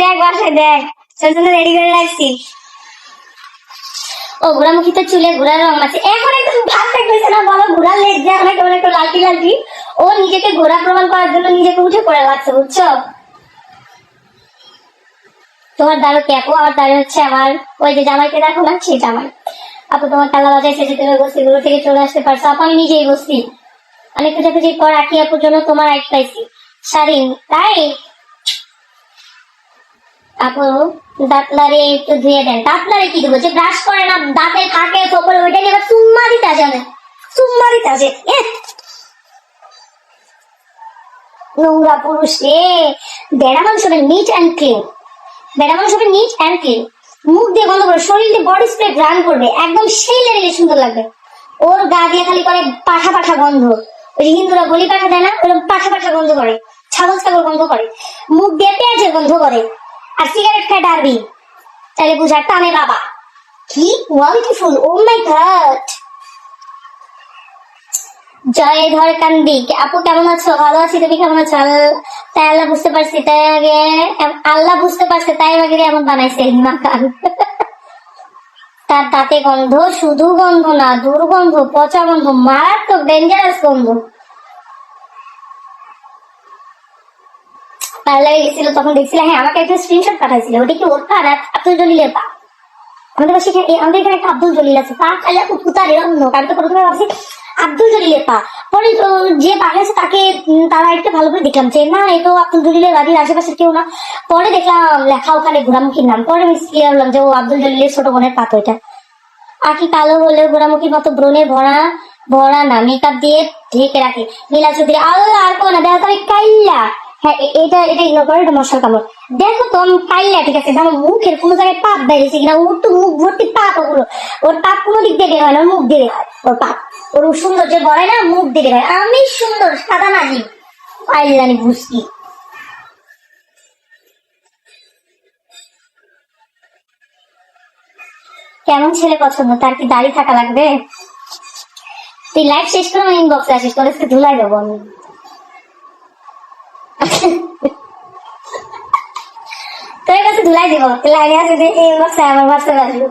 দেখ বাসায় দেখ, তোর জন্য রেডি করে রাখছি। ও ঘোড়ামুখী তো চুলে ঘোড়ার রং আছে, এখন একদম পারফেক্ট হয়েছে না বলো? ঘোড়ার লেজ দিয়ে এখন কেমন একটু লালটি লালটি। ও নিজেকে ঘোড়া প্রমাণ করার জন্য নিজেকে উঠে পড়ে লাগছে, বুঝছো? তোমার দাঁড়ো ক্যাপো, আর দাঁড়িয়ে হচ্ছে আমার ওই যে জামাইকে দেখো না, সেই জামাই। আপু তোমার টালা বাজাইছে যে তুমি বস্তিগুলো থেকে চলে আসতে পারছো। আপু আমি নিজেই বসছি, অনেক খোঁজাখুঁজির পর আকি আপুর জন্য তোমার আইট পাইছি। শারিন তাই? আপু দাঁতলারে একটু ধুয়ে দেন। দাঁতলারে কি দেবো? যে ব্রাশ করে না দাঁতে থাকে ওপরে, ওইটা নিয়ে আবার চুম্মা দিতে আসে না, চুম্মা দিতে আসে। নোংরা পুরুষ রে। বেড়া মানুষ হবে নিট অ্যান্ড ক্লিন, বেড়া মানুষ হবে নিট অ্যান্ড ক্লিন। মুখ দিয়ে গন্ধ করবে, শরীর দিয়ে বডি স্প্রে গ্রান করবে, একদম সেই লেভেলে সুন্দর লাগবে। ওর গা দিয়ে খালি করে পাঠা পাঠা গন্ধ। ওই যে হিন্দুরা বলি পাঠা দেয় না, ওরকম পাঠা পাঠা গন্ধ করে, ছাগল ছাগল গন্ধ করে। মুখ দিয়ে পেঁয়াজের গন্ধ করে, আর সিগারেট খায় ডারবি। তাহলে বুঝার টানে বাবা। কি কোয়ালিটিফুল, ও মাই গড। জয় ধর কান্দি, আপু কেমন আছো? ভালো আছি, তুমি কেমন আছো? তাই আল্লাহ বুঝতে পারছি, তাই আগে আল্লাহ বুঝতে পারছে, তাই আগে এমন বানাইছে মাকাল। তার দাঁতে গন্ধ, শুধু গন্ধ না, দুর্গন্ধ, পচা গন্ধ, মারাত্মক ডেঞ্জারাস গন্ধ। পার্লারে গেছিল তখন দেখছিল, হ্যাঁ আমাকে একটা স্ক্রিনশট পাঠাইছিল, ওটা কি ওর পা না আব্দুল জলিলের পা? আমাদের পাশে আমাদের এখানে একটা আব্দুল জলিল আছে, পা খাইলে উতার এরকম নোক। আমি তো প্রথমে ভাবছি আব্দুল জলিলের পা, পরে যে পাঠাইছে তাকে তারা একটু ভালো করে দেখলাম যে না, এ তো আব্দুল জলিলের বাড়ির আশেপাশে কেউ না। পরে দেখলাম লেখা ওখানে ঘোড়ামুখীর নাম, পরে আমি ক্লিয়ার হলাম যে ও আব্দুল জলিলের ছোট বোনের পা। তো এটা আঁকি কালো হলেও ঘোড়ামুখীর মতো ব্রণে ভরা ভরা না, মেকআপ দিয়ে ঢেকে রাখে। নীলা চৌধুরী আল্লাহ আর কোন দেখো তো কাইল্লা। হ্যাঁ এটা এটা ইগনোর করো, এটা মশার কামড়। দেখো তো আমি কাইল্লা, ঠিক আছে, আমার মুখের কোনো জায়গায় পাপ বেরিয়েছে কিনা। ওর তো মুখ ভর্তি পাপ, ওগুলো ওর পাপ কোনো দিক দিয়ে বের হয় না, মুখ দিয়ে বের হয় ওর পাপ। ওর সৌন্দর্য বড়ায় না, মুখ দিয়ে বের হয়। আমি সুন্দর সাদা নাজি কাইল্লানি বুঝকি। কেমন ছেলে পছন্দ? তার কি দাড়ি থাকা লাগবে? তুই লাইভ শেষ করে আমার ইনবক্সে আসিস, তোর আজকে ধুলাই দেবো আমি। তোর কাছে ধুলাই দিব, লাইনে আছে যে ইনবক্সে আমার হোয়াটসঅ্যাপে আসবো।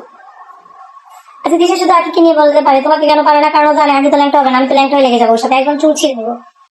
আচ্ছা দিশা শুধু আগে কি নিয়ে বলতে পারে, তোমাকে কেন পারে না? কারণ জানে আমি তো ল্যাংটা হবে না, আমি তো ল্যাংটা হয়ে লেগে যাবো ওর সাথে, একদম চুল ছিঁড়ে দেবো।